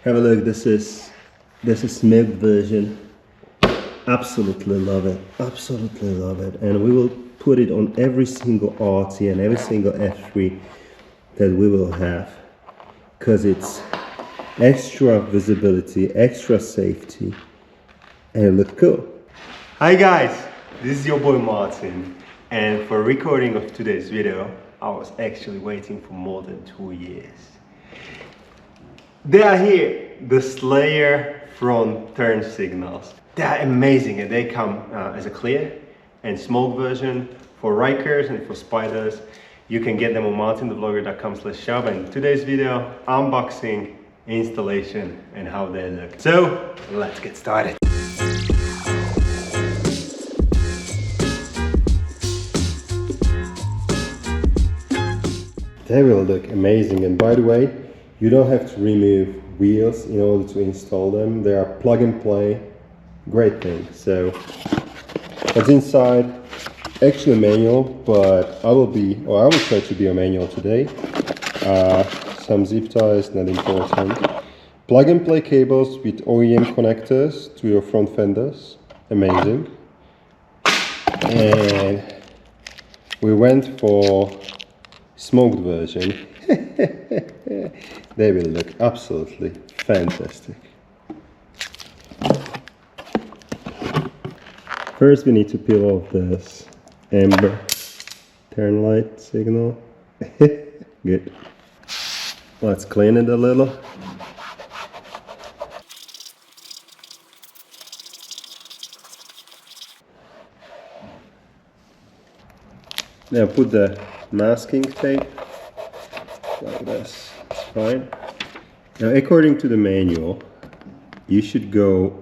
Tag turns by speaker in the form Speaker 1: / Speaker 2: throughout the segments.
Speaker 1: Have a look. This is smoked version. Absolutely love it. Absolutely love it. And we will put it on every single RT and every single F3 that we will have, because it's extra visibility, extra safety, and it looks cool. Hi guys, this is your boy Martin, and for recording of today's video I was actually waiting for more than 2 years. They are here, the Slayer front turn signals. They are amazing, and they come as a clear and smoke version for Rykers and for Spyders. You can get them on MartinTheVlogger.com/shop, and today's video unboxing, installation, and how they look. So let's get started. They will look amazing, and by the way, you don't have to remove wheels in order to install them. They are plug and play, great thing. So what's inside? Actually manual, but I will try to be a manual today. Some zip ties, not important. Plug and play cables with OEM connectors to your front fenders, amazing. And we went for smoked version. They will look absolutely fantastic. First we need to peel off this amber turn-light signal. Good. Let's clean it a little. Now put the masking tape like this. It's fine. Now according to the manual, you should go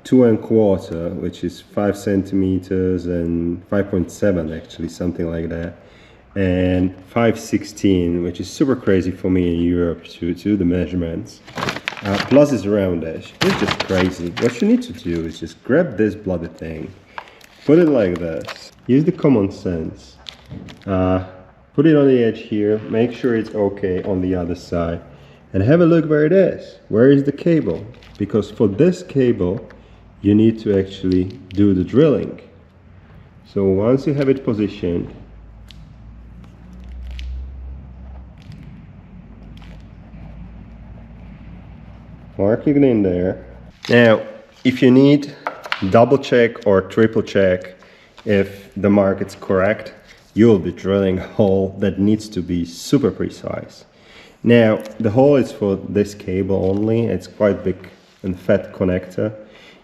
Speaker 1: 2 1/4, which is 5 centimeters, and 5.7 actually, something like that, and 5/16, which is super crazy for me in Europe to do the measurements. Plus is round edge. It's just crazy. What you need to do is just grab this bloody thing, put it like this, use the common sense, put it on the edge here, make sure it's okay on the other side, and have a look where it is. Where is the cable? Because for this cable you need to actually do the drilling. So once you have it positioned, mark it in there. Now if you need, double check or triple check if the mark is correct. You'll be drilling a hole that needs to be super precise. Now the hole is for this cable only. It's quite big and fat connector.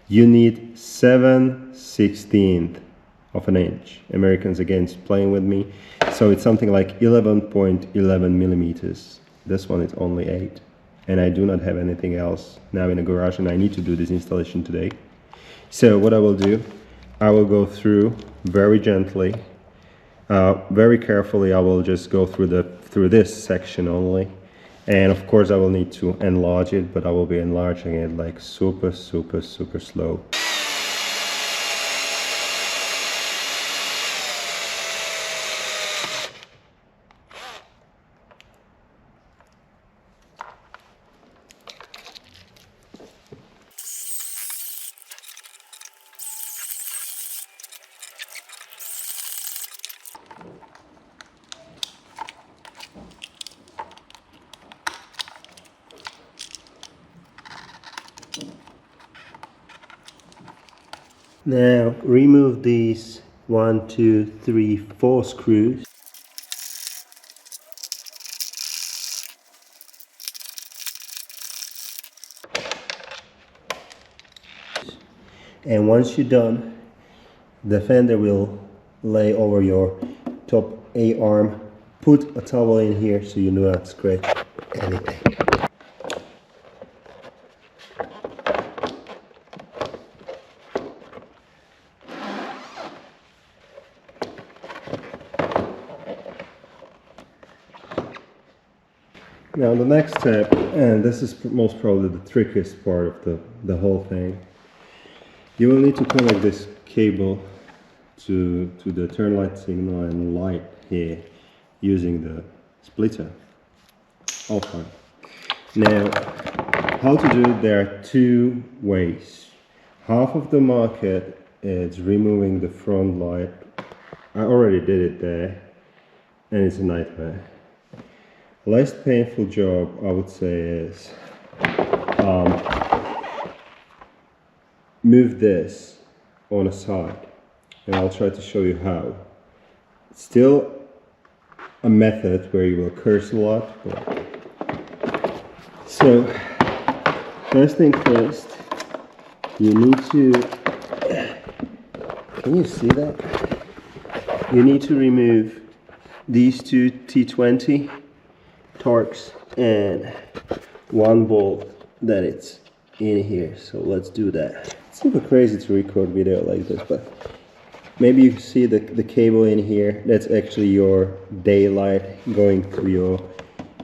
Speaker 1: You need 7/16 of an inch. Americans again playing with me. So it's something like 11.11 millimeters. This one is only 8. And I do not have anything else now in the garage, and I need to do this installation today. So what I will do, I will go through very gently, very carefully. I will just go through this section only. And of course I will need to enlarge it, but I will be enlarging it like super slow. Now remove these 1, 2, 3, 4 screws. And once you're done, the fender will lay over your top A arm. Put a towel in here so you do not scratch anything. Now the next step, and this is most probably the trickiest part of the whole thing, you will need to connect this cable to the turn light signal and light here using the splitter. All fine. Now how to do it, there are two ways. Half of the market is removing the front light. I already did it there, and it's a nightmare. Less painful job, I would say, is move this on a side, and I'll try to show you how. It's still a method where you will curse a lot. So, first thing first, you need to, can you see that? You need to remove these two T20 Torx and one bolt that it's in here. So let's do that. It's super crazy to record video like this, but maybe you see the cable in here. That's actually your daylight going through your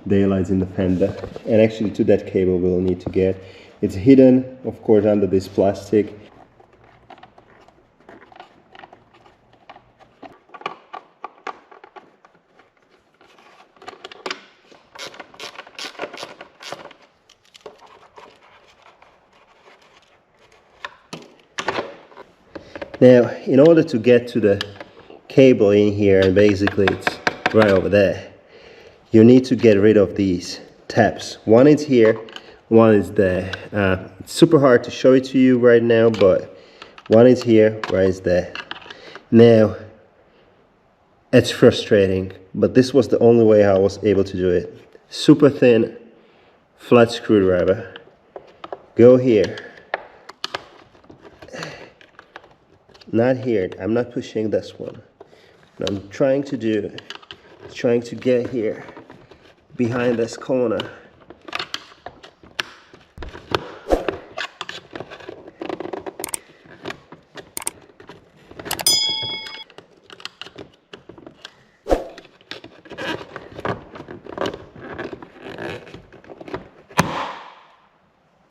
Speaker 1: daylights in the Fender. And actually to that cable we'll need to get. It's hidden, of course, under this plastic. Now, in order to get to the cable in here, and basically it's right over there, you need to get rid of these tabs. One is here, one is there. It's super hard to show it to you right now, but one is here, one is there. Now, it's frustrating, but this was the only way I was able to do it. Super thin, flat screwdriver. Go here. Not here, I'm not pushing this one. What I'm trying to do is trying to get here behind this corner.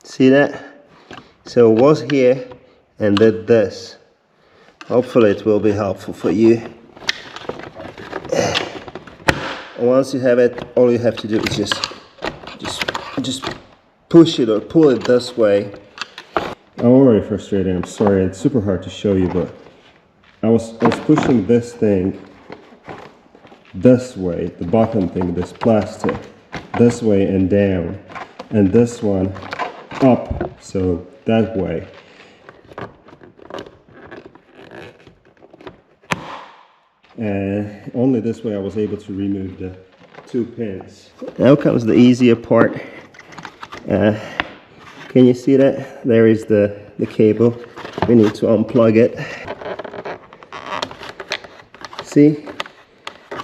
Speaker 1: See that? So it was here and did this. Hopefully it will be helpful for you. Once you have it, all you have to do is just push it or pull it this way. I'm already frustrated, I'm sorry, it's super hard to show you, but I was pushing this thing this way, the bottom thing, this plastic, this way and down, and this one up, so that way. And only this way I was able to remove the two pins. Now comes the easier part. Can you see that? There is the cable. We need to unplug it. See?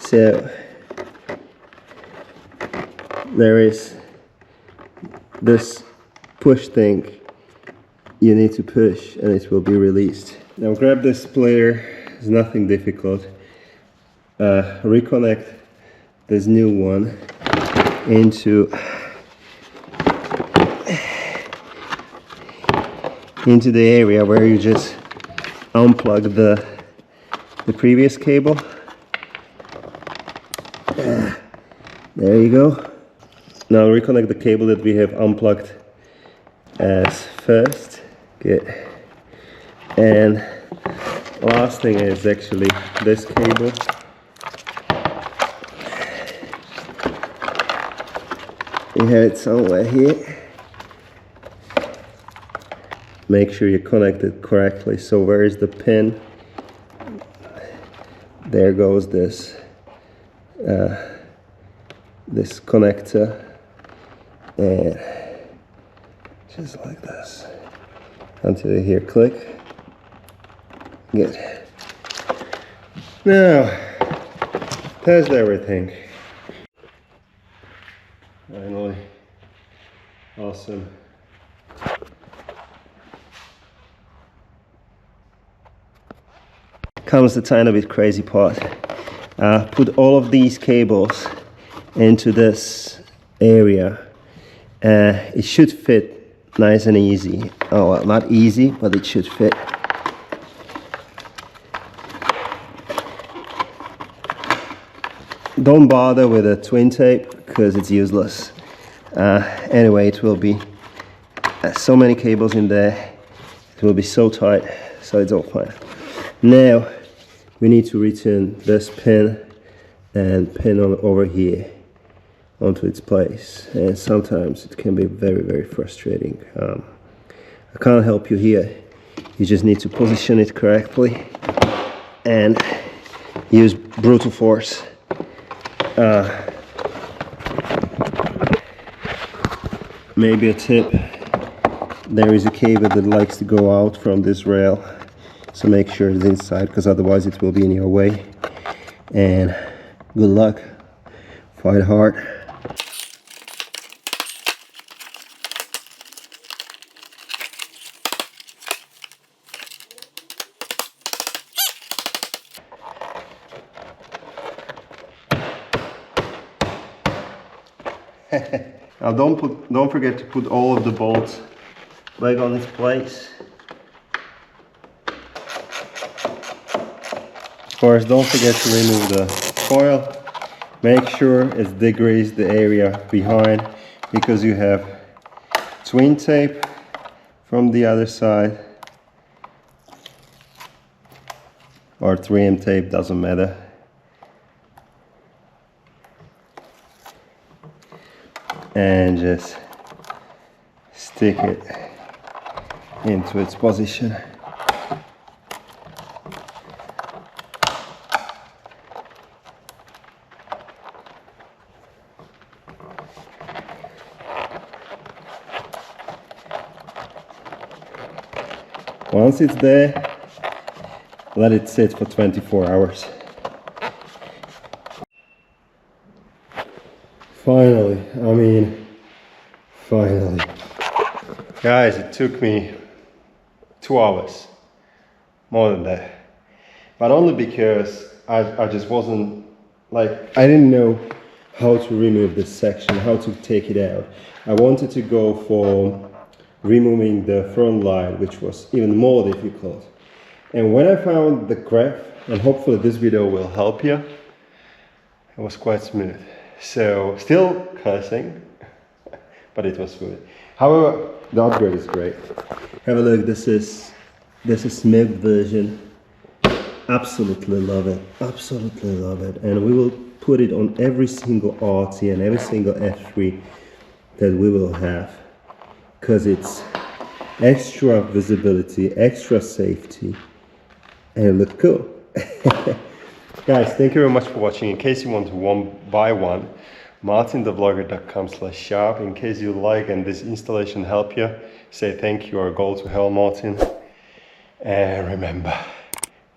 Speaker 1: So there is this push thing you need to push and it will be released. Now grab this player, it's nothing difficult. Reconnect this new one into the area where you just unplug the previous cable. There you go. Now reconnect the cable that we have unplugged as first. Good. And last thing is actually this cable. You have it somewhere here. Make sure you connect it correctly. So where is the pin? There goes this this connector, and just like this until you hear click. Good. Now test everything. Finally, awesome. Comes the tiny bit crazy part. Put all of these cables into this area. It should fit nice and easy. Oh, well, not easy, but it should fit. Don't bother with a twin tape because it's useless. Anyway, it will be so many cables in there, it will be so tight, so it's all fine. Now we need to return this pin and pin on over here onto its place, and sometimes it can be very frustrating. I can't help you here. You just need to position it correctly and use brutal force. Maybe a tip, there is a cable that likes to go out from this rail, so make sure it's inside, because otherwise it will be in your way. And good luck, fight hard. Now don't forget to put all of the bolts back on its place. Of course, don't forget to remove the foil. Make sure it's degreased the area behind, because you have twin tape from the other side, or 3M tape, doesn't matter. And just stick it into its position. Once it's there, let it sit for 24 hours. Finally, finally. Guys, it took me 2 hours, more than that. But only because I just wasn't, I didn't know how to remove this section, how to take it out. I wanted to go for removing the front light, which was even more difficult. And when I found the graph, and hopefully this video will help you, it was quite smooth. So still cursing, but it was smooth. However, the upgrade is great. Have a look. This is smooth version. Absolutely love it. Absolutely love it. And we will put it on every single RT and every single F3 that we will have, because it's extra visibility, extra safety, and it looks cool. Guys, thank you very much for watching. In case you want to buy one, MartinTheVlogger.com/shop. In case you like and this installation help you, say thank you or go to hell, Martin. And remember,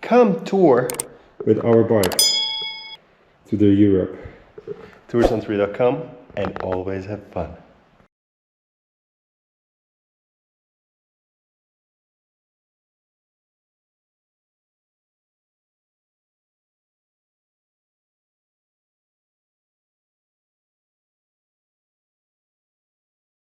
Speaker 1: come tour with our bikes to the Europe. Toursantry.com, and always have fun.